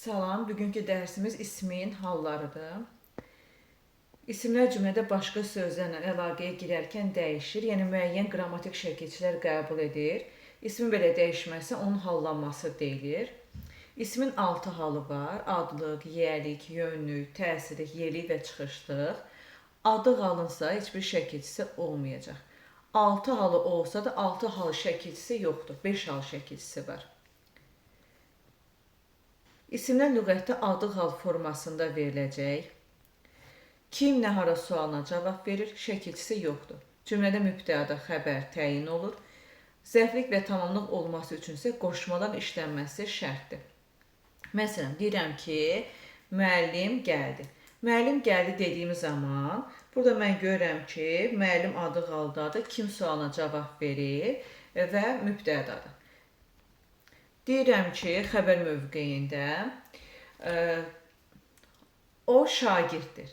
Salam, bugünkü dərsimiz ismin hallarıdır. İsimlər cümlədə başqa sözlərlə əlaqəyə girərkən dəyişir, yəni müəyyən qrammatik şəkilçilər qəbul edir. İsmin belə dəyişməsi onun hallanması deyilir. İsmin 6 halı var: adlıq, yiyəlik, yönlük, təsirlik, yelik və çıxışlıq. Adı halınsa heç bir şəkilçisi olmayacaq. 6 halı olsa da 6 hal şəkilçisi yoxdur, 5 hal şəkilçisi var. İsimlər lüğətdə adı hal formasında veriləcək. Kim, nə, hara sualına cavab verir, şəkilçisi yoxdur. Cümlədə mübtəda, xəbər təyin olur. Zərflik və tamamlıq olması üçün isə qoşmadan işlənməsi şərtdir. Məsələn, deyirəm ki, müəllim gəldi. Müəllim gəldi dediyim zaman, burada mən görürəm ki, müəllim adı haldadır, kim sualına cavab verir və mübtədadır. Deyirəm ki, xəbər mövqeyində o şagirddir.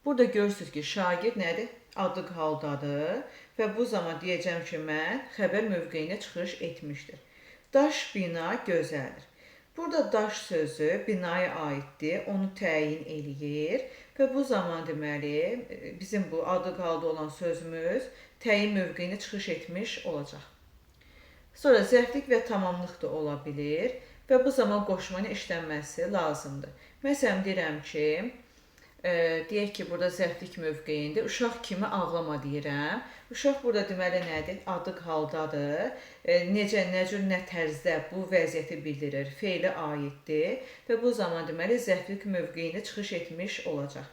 Burada görürsünüz ki, şagird nədir? Adı haldadır və bu zaman deyəcəm ki, mən xəbər mövqeyinə çıxış etmişdir. Daş bina gözəldir. Burada daş sözü binaya aiddir, onu təyin eləyir və bu zaman deməli bizim bu adı halda olan sözümüz təyin mövqeyinə çıxış etmiş olacaq. Sonra zərflik və tamamlıq da ola bilir və bu zaman qoşmanın işlənməsi lazımdır. Məsələn, deyirəm ki, deyək ki, burada zərflik mövqeyində uşaq kimi ağlama deyirəm. Uşaq burada deməli nədir? Adı haldadır. Necə, nə cür, nə tərzdə bu vəziyyəti bildirir, feili aiddir və bu zaman deməli zərflik mövqeyində çıxış etmiş olacaq.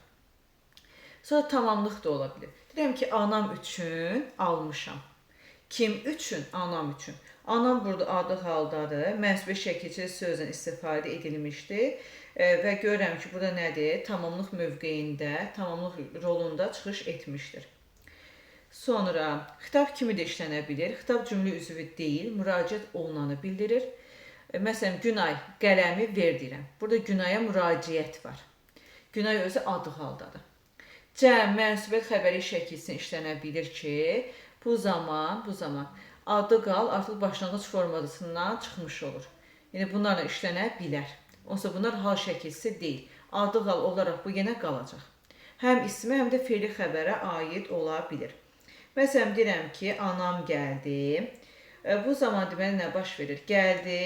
Sonra tamamlıq da ola bilir. Deyirəm ki, anam üçün almışam. Kim üçün? Anam üçün. Anam burada adı haldadır. Mənsubi şəkilçili sözlə istifadə edilmişdir. Və görürəm ki, burada nədir? Tamamlıq mövqeyində, tamamlıq rolunda çıxış etmişdir. Sonra xitab kimi də işlənə bilir. Xitab cümlə üzvü deyil, müraciət olunanı bildirir. Məsələn, Günay, qələmi ver deyirəm. Burada Günaya müraciət var. Günay özü adı haldadır. Cəm, mənsubiyət xəbəri şəkilçisi işlənə bilir ki, bu zaman adı qal artıq başlanğıc formasından çıxmış olur. Yəni bunlarla işlənə bilər. Onsa bunlar hal şəkilçisi deyil. Adı qal olaraq bu yenə qalacaq. Həm ismə, həm də fe'li xəbərə aid ola bilir. Məsələn, deyirəm ki, anam gəldi. Bu zaman deməli nə baş verir? Gəldi,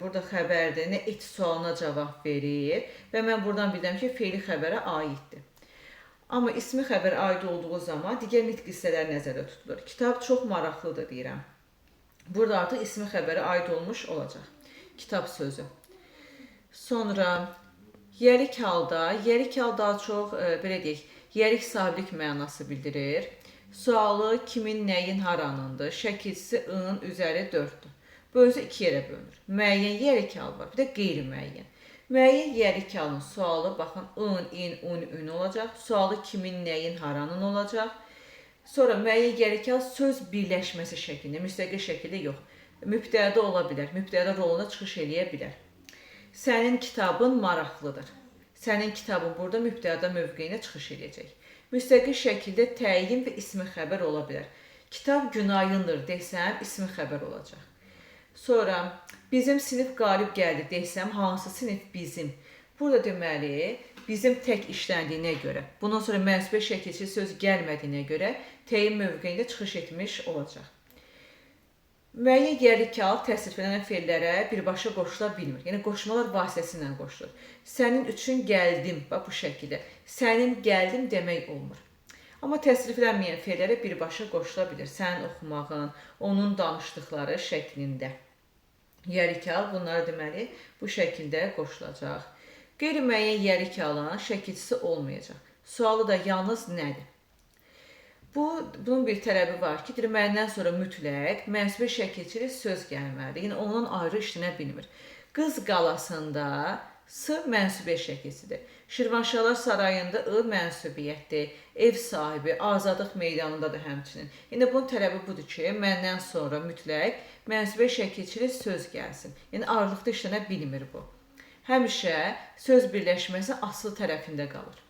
burada xəbərdir, nə et sualına cavab verir və mən buradan bilirəm ki, fe'li xəbərə aiddir. Amma ismi xəbər aid olduğu zaman digər nitq hissələr nəzərdə tutulur. Kitab çox maraqlıdır deyirəm. Burada artıq ismi xəbərə aid olmuş olacaq. Kitab sözü. Sonra yerik halda daha çox belə deyək, yerik sahiblik mənası bildirir. Sualı kimin, nəyin, haranındır. Şəkilçisi ın üzəri 4-dür. Bu özü 2 yerə bölünür. Müəyyən yerik hal var, bir də qeyri-müəyyən. Müəyyən yerik halın sualı, baxın, ın, in, un, ün olacaq. Sualı kimin, nəyin, haranın olacaq. Sonra müəyyən yerik hal söz birləşməsi şəklində, müstəqil şəkildə yox. Mübtəda ola bilər, mübtəda roluna çıxış eləyə bilər. Sənin kitabın maraqlıdır. Sənin kitabın burada mübtəda mövqeyinə çıxış edəcək. Müstəqil şəkildə təyin və ismi xəbər ola bilər. Kitab Günayındır desəm, ismi xəbər olacaq. Sonra bizim sinif qalib gəldi desəm, hansı sinif bizim? Burada deməli, bizim tək işləndiyinə görə, bundan sonra mənsubi şəkilçili söz gəlmədiyinə görə təyin mövqeyində çıxış etmiş olacaq. Müəyyən yerik hal təsriflənən fe'llərə birbaşa qoşula bilmir. Yəni qoşmalar vasitəsilə qoşulur. Sənin üçün gəldim, bax bu şəkildə. Sənin gəldim demək olmur. Amma təsriflənməyən fe'llərə birbaşa qoşula bilir. Sənin oxumağın, onun danışdıqları şəklində. Yerik hal bunları deməli bu şəkildə qoşulacaq. Qeyri-müəyyən yerik halın şəkilçisi olmayacaq. Sualı da yalnız nədir? Bunun bir tələbi var ki, məndən sonra mütləq mənsubi şəkilçili söz gəlməlidir. Yəni ondan ayrı işlənə bilmir. Qız qalasında s mənsubiyyət şəkilçisidir. Şirvanşahlar sarayında ı mənsubiyyətdir. Ev sahibi, azadlıq meydanında da həmçinin. Yəni bunun tələbi budur ki, məndən sonra mütləq mənsubi şəkilçili söz gəlsin. Yəni ayrılıqda işlənə bilmir bu. Həmişə söz birləşməsi asıl tərəfində qalır.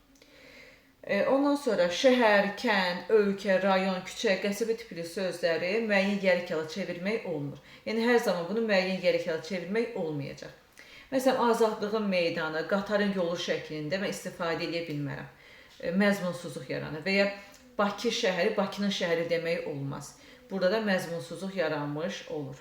Ondan sonra şəhər, kənd, ölkə, rayon, küçə, qəsəbə tipli sözləri müəyyən yerik hala çevirmək olmur. Yəni hər zaman bunu müəyyən yerik hala çevirmək olmayacaq. Məsələn, azadlığın meydanı, qatarın yolu şəklində mən istifadə edə bilmərəm. Məzmunsuzluq yaranır və ya Bakı şəhəri, Bakının şəhəri demək olmaz. Burada da məzmunsuzluq yaranmış olur.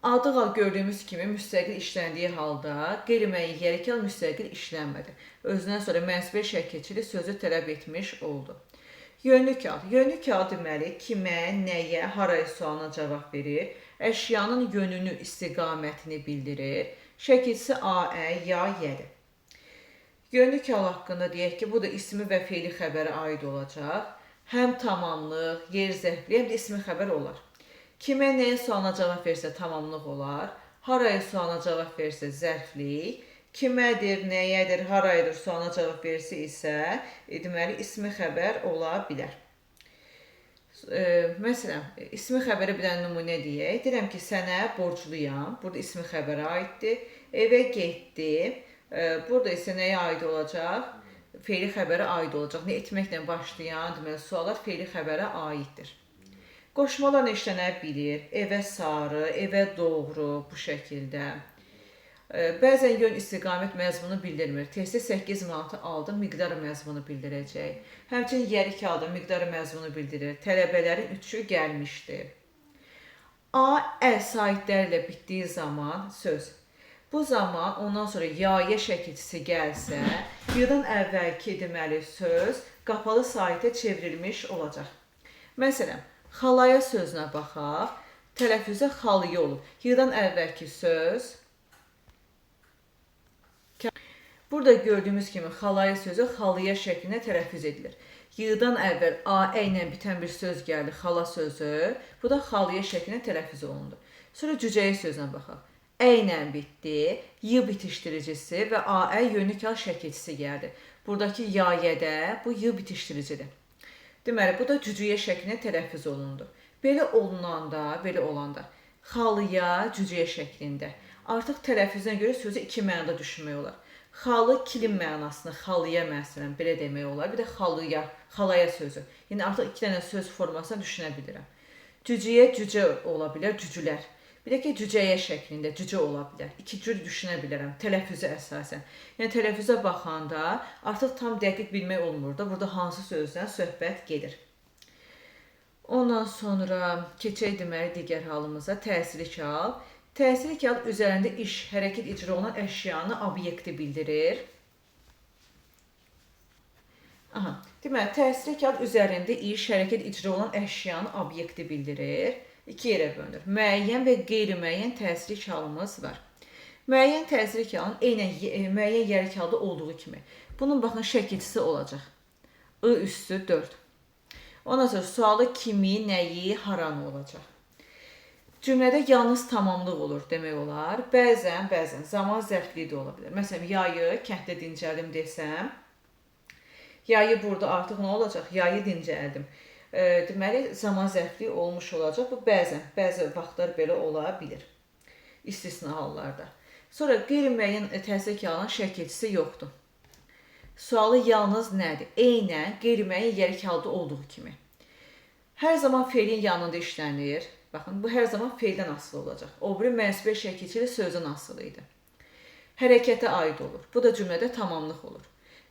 Adı gördüyümüz kimi müstəqil işləndiyi halda qeyri-müəyyən yeri müstəqil işlənmədi. Özündən sonra mənsubiyyət şəkilçili sözü tələb etmiş oldu. Yönlü kağıt. Yönlü kağıt deməli kimə, nəyə, haraya sualına cavab verir, əşyanın yönünü, istiqamətini bildirir. Şəkilçisi A-ə, ya, Y-dir. Yönlü kağıt haqqında deyək ki, bu da ismi və feili xəbərə aid olacaq. Həm tamamlıq, yer zərfli, həm də ismi xəbər olar. Kimə, nəyə sualına cavab versə tamamlıq olar. Haraya sualına cavab versə zərflik. Kimədir, nəyədir, haraydır sualına cavab versə isə deməli ismi xəbər ola bilər. Məsələn, ismi xəbərə bir dənə nümunə deyək. Deyirəm ki, sənə borcluyam. Burada ismi xəbərə aiddir. Evə getdi. Burada isə nəyə aid olacaq? Feili xəbərə aid olacaq. Nə etməklə başlayan deməli suallar feili xəbərə aiddir. Qoşmalarla işlənə bilir. Evə sarı, evə doğru bu şəkildə. Bəzən yön istiqamət məzmunu bildirmir. Testi 8 manatı aldım, miqdarı məzmunu bildirəcək. Həmçinin yeri kağıdı miqdarı məzmunu bildirir. Tələbələrin üçü gəlmişdi. A, ə saitlərlə bitdiyi zaman söz. Bu zaman ondan sonra ya-yə şəkilçisi gəlsə, y-dan əvvəlki deməli söz qapalı saitə çevrilmiş olacaq. Məsələn, xalaya sözünə baxaq. Tələffüzə xalıya olur. Y-dan əvvəlki söz. Burada gördüyümüz kimi xalaya sözü xalıya şəklində tələffüz edilir. Y-dan əvvəl A-ə ilə bitən bir söz gəldi, xala sözü. Bu da xalıya şəklində tələffüz olundu. Sonra cücəyə sözünə baxaq. Ə ilə bitdi, y bitişdiricisi və A-ə yönlü kağıt şəkilçisi gəldi. Buradakı ya-yədə bu y bitişdiricidir. Deməli, bu da cücüyə şəklində tələffüz olundu. Belə olanda xalıya, cücüyə şəklində. Artıq tələffüzünə görə sözü iki mənada düşünmək olar. Xalı kilim mənasını, xalıya məsələn belə demək olar. Bir də xalıya, xalaya sözü. Yəni artıq iki dənə söz formasına düşünə bilirəm. Cücüyə cücə ola bilər, cücülər. Bir də ki, cücəyə şəklində cücə ola bilər. İki cür düşünə bilərəm, tələffüzə əsasən. Yəni, tələffüzə baxanda artıq tam dəqiq bilmək olmur da, burada hansı sözdən söhbət gedir. Ondan sonra keçək deməli digər halımıza, təsirli kağıt. Təsirli kağıt üzərində iş, hərəkət icra olunan əşyanı, obyekti bildirir. Deməli, təsirli kağıt üzərində iş, hərəkət icra olunan əşyanı, obyekti bildirir. İki yerə bölünür. Müəyyən və qeyri-müəyyən təsirli kağıdımız var. Müəyyən təsirli kağıdın müəyyən yeri kağıdı olduğu kimi. Bunun baxın şəkilçisi olacaq. I üstü 4. Ondan sonra sualı kimi, nəyi, haranı olacaq. Cümlədə yalnız tamamlıq olur demək olar. Bəzən zaman zərfliyi də ola bilər. Məsələn, yayı kənddə dincəldim desəm, yayı burada artıq nə olacaq? Yayı dincəldim. Deməli, zaman zərfliyi olmuş olacaq. Bu bəzi vaxtlar belə ola bilir. İstisna hallarda. Sonra qeyri-müəyyən təsirli kağıdın şəkilçisi yoxdur. Sualı yalnız nədir? Eynən qeyri-müəyyən yeri kağıdı olduğu kimi. Hər zaman feilin yanında işlənir. Baxın, bu hər zaman feildən asılı olacaq. O biri mənsubiyyət şəkilçili sözdən asılı idi. Hərəkətə aid olur. Bu da cümlədə tamamlıq olur.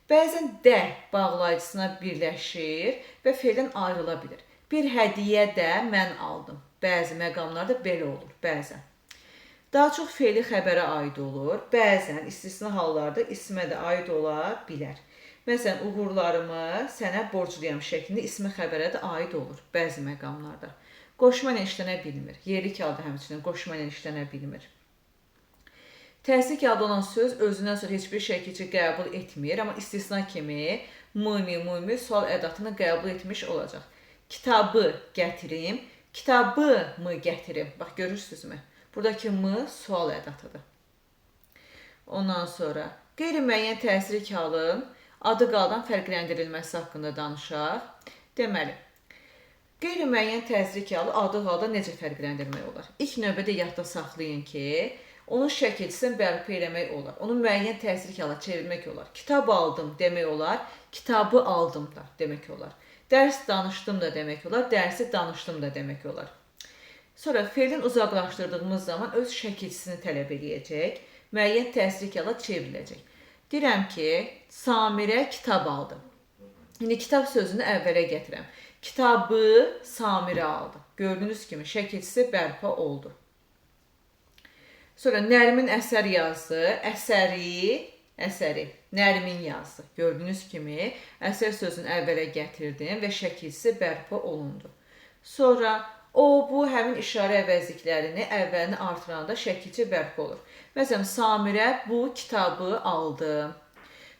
Bəzən də bağlayıcısına birləşir və feildən ayrıla bilir. Bir hədiyyə də mən aldım. Bəzi məqamlarda belə olur, bəzən. Daha çox feili xəbərə aid olur. Bəzən istisna hallarda ismə də aid ola bilər. Məsələn, uğurlarımı sənə borcluyam şəklində ismi xəbərə də aid olur bəzi məqamlarda. Qoşma ilə işlənə bilmir. Yerli kağıdı həmçinin qoşma ilə işlənə bilmir. Təsirli kağıdı olan söz özündən sonra heç bir şəkilçi qəbul etmir, amma istisna kimi mumi sual ədatını qəbul etmiş olacaq. Kitabı gətirim, kitabı mı gətirim? Bax, görürsünüzmü? Buradakı mı sual ədatıdır. Ondan sonra qeyri-müəyyən təsirli kağıdın adı qaldan fərqləndirilməsi haqqında danışaq. Deməli, qeyri-müəyyən təsirli kağıdı adı qaldan necə fərqləndirmək olar? İlk növbədə yadda saxlayın ki, onun şəkilçisini bərpa eləmək olar. Onu müəyyən təsirli kağıda çevirmək olar. Kitab aldım demək olar, kitabı aldım da demək olar. Dərs danışdım da demək olar, dərsi danışdım da demək olar. Sonra feilin uzaqlaşdırdığımız zaman öz şəkilçisini tələb eləyəcək. müəyyən təsirli hala çevriləcək. Deyirəm ki, Samirə kitab aldı. İndi kitab sözünü əvvələ gətirəm. Kitabı Samirə aldı. Gördüyünüz kimi şəkilçisi bərpa oldu. Sonra Nərmin əsər yazdı. Əsəri Nərmin yazdı. Gördüyünüz kimi əsər sözünü əvvələ gətirdim və şəkilçisi bərpa olundu. Sonra o, bu həmin işarə əvəzliklərini əvvəlini artıranda şəkilçi bərpa olur. Məsələn, Samirə bu kitabı aldı.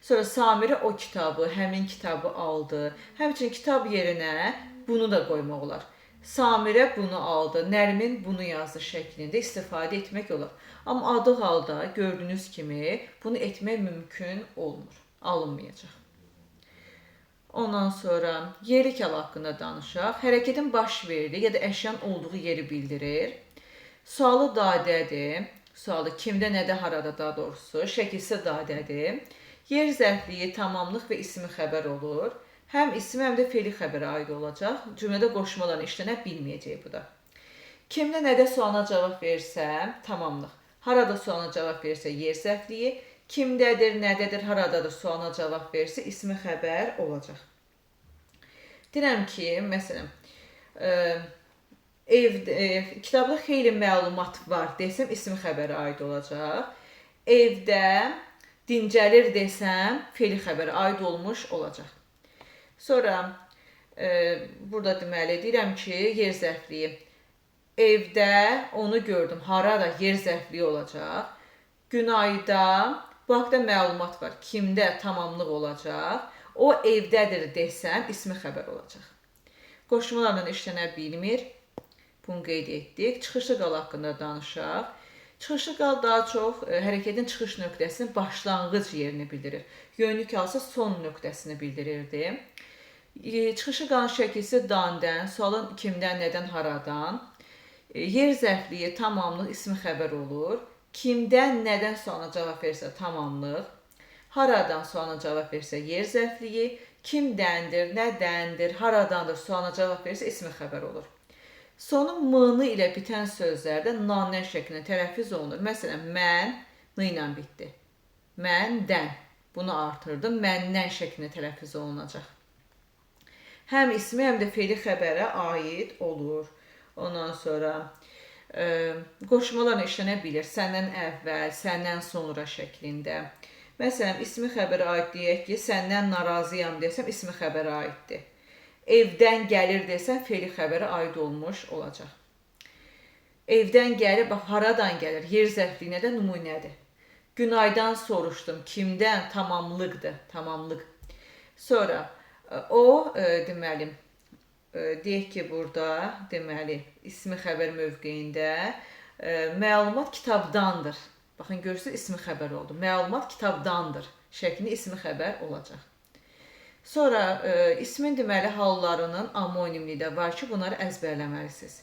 Sonra Samirə o kitabı, həmin kitabı aldı. Həmçinin kitab yerinə bunu da qoymaq olar. Samirə bunu aldı, Nərmin bunu yazdı şəklində istifadə etmək olar. Amma adı halda gördüyünüz kimi bunu etmək mümkün olmur, alınmayacaq. Ondan sonra yerlik hala haqqında danışaq. Hərəkətin baş verdiyi ya da əşyanın olduğu yeri bildirir. Sualı dadədir. Sualı kimdə, nədə, harada daha doğrusu. Şəkilsə dadədir. Yer zərfliyi, tamamlıq və ismi xəbər olur. Həm ismi, həm də fe'li xəbərə aid olacaq. Cümlədə qoşmalarla işlənə bilməyəcək bu da. Kimdə, nədə sualına cavab versə, tamamlıq. Harada sualına cavab versə, yer zərfliyi. Kimdədir, nədədir, haradadır sualına cavab versə, ismi xəbər olacaq. Deyirəm ki, məsələn, kitabda xeyli məlumat var desəm, ismi xəbərə aid olacaq. Evdə dincəlir desəm, fe'li xəbərə aid olmuş olacaq. Sonra burada deməli deyirəm ki, yer zərfliyi. Evdə onu gördüm, harada yer zərfliyi olacaq. Günayda, bu haqda məlumat var. Kimdə tamamlıq olacaq. O evdədir desəm, ismi xəbər olacaq. Qoşmalarla işlənə bilmir. Bunu qeyd etdik. Çıxışlı qal haqqında danışaq. Çıxışlı qal daha çox hərəkətin çıxış nöqtəsinin başlanğıc yerini bildirir. Yönlük halsa son nöqtəsini bildirirdi. Çıxışlı qalın şəkilsi dandən, sualın kimdən, nədən, haradan. Yer zərfliyi, tamamlıq, ismi xəbər olur. Kimdən, nədən sualına cavab versə tamamlıq. Haradan sualına cavab versə yer zərfliyi. Kimdəndir, nədəndir, haradandır sualına cavab versə ismi xəbər olur. Sonu m-nı ilə bitən sözlərdə nan-nən şəklində tələffüz olunur. Məsələn, mən n ilə bitdi. Məndən. Bunu artırdım. Məndən şəklində tələffüz olunacaq. Həm ismi, həm də fe'li xəbərə aid olur. Ondan sonra qoşmalarla işlənə bilir. Səndən əvvəl, səndən sonra şəklində. Məsələn, ismi xəbərə aid deyək ki, səndən narazıyam desəm, ismi xəbərə aiddir. Evdən gəlir desəm, fe'li xəbərə aid olmuş olacaq. Evdən gəlir, bax, haradan gəlir, yer zərfliyinə də nümunədir. Günaydan soruşdum, kimdən, tamamlıqdır, tamamlıq. Sonra, o, deməli, deyək ki, burada, deməli, ismi xəbər mövqeyində məlumat kitabdandır. Baxın, görürsünüz, ismi xəbər oldu. Məlumat kitabdandır şəklində ismi xəbər olacaq. Sonra, ismin deməli hallarının amonimliyi də var ki, bunları əzbərləməlisiniz.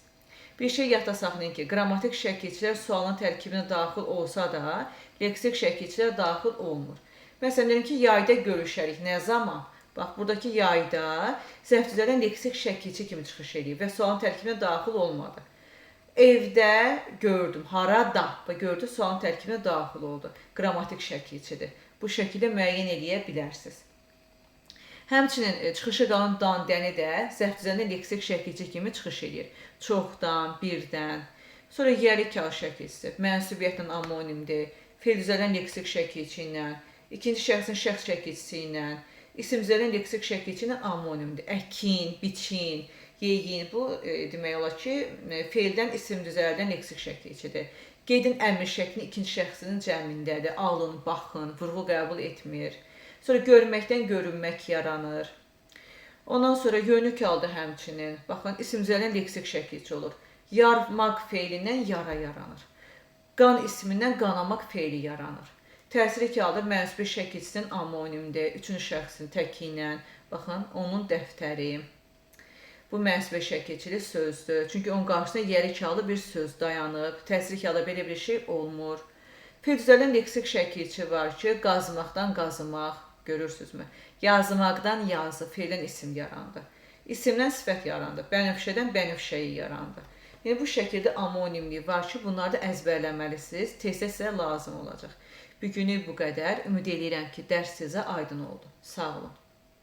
Bir şey yadda saxlayın ki, qrammatik şəkilçilər sualın tərkibinə daxil olsa da, leksik şəkilçilər daxil olmur. Məsələn, deyim ki, yayda görüşərik. Nə zaman? Bax, buradakı yayda zərfcüzərdən leksik şəkilçi kimi çıxış edib və sualın tərkibinə daxil olmadı. Evdə gördüm, harada, gördü, sualın tərkibinə daxil oldu. Qrammatik şəkilçidir. Bu şəkildə müəyyən eləyə bilərsiniz. Həmçinin çıxışı qalan dan-dəni də zərfcüzərdən leksik şəkilçi kimi çıxış edir. Çoxdan, birdən. Sonra yerlik hal şəkilçisi, mənsubiyyətlə amonimdir. Fe'l-cüzərdən leksik şəkilçi ilə, ikinci şəxsin şəxs şəkilçisi ilə, isim-cüzərdən leksik şəkilçi ilə amonimdir. Əkin, biçin, yeyin. Bu demək olar ki, fe'ldən isim-cüzərdən leksik şəkilçidir. Qeydin əmr şəklini ikinci şəxsinin cəmindədir. Alın, baxın, vurğu qəbul etmir. Sonra görməkdən görünmək yaranır. Ondan sonra yönlük halda həmçinin, baxın, isim-cüzərdən leksik şəkilçi olur. Yarmaq fe'lindən yara yaranır. Qan ismindən qanamaq fe'li yaranır. Təsirli halda mənsubi şəkilçisinin amonimdir. Üçüncü şəxsin təki ilə, baxın, onun dəftəri. Bu mənsubi şəkilçili sözdür. Çünki onun qarşısında yerlik halda bir söz dayanıb. Təsirli halda belə bir şey olmur. Fe'l-cüzərdən leksik şəkilçi var ki, qazmaqdan qazımaq, görürsünüzmü? Yazmaqdan yazı, fe'ldən isim yarandı. İsimdən sifət yarandı. Bənövşədən bənövşəyi yarandı. Yəni bu şəkildə amonimlik var ki, bunları da əzbərləməlisiniz. Tez-tez sizə lazım olacaq. Bu günlük bu qədər. Ümid edirəm ki, dərs sizə aydın oldu. Sağ olun.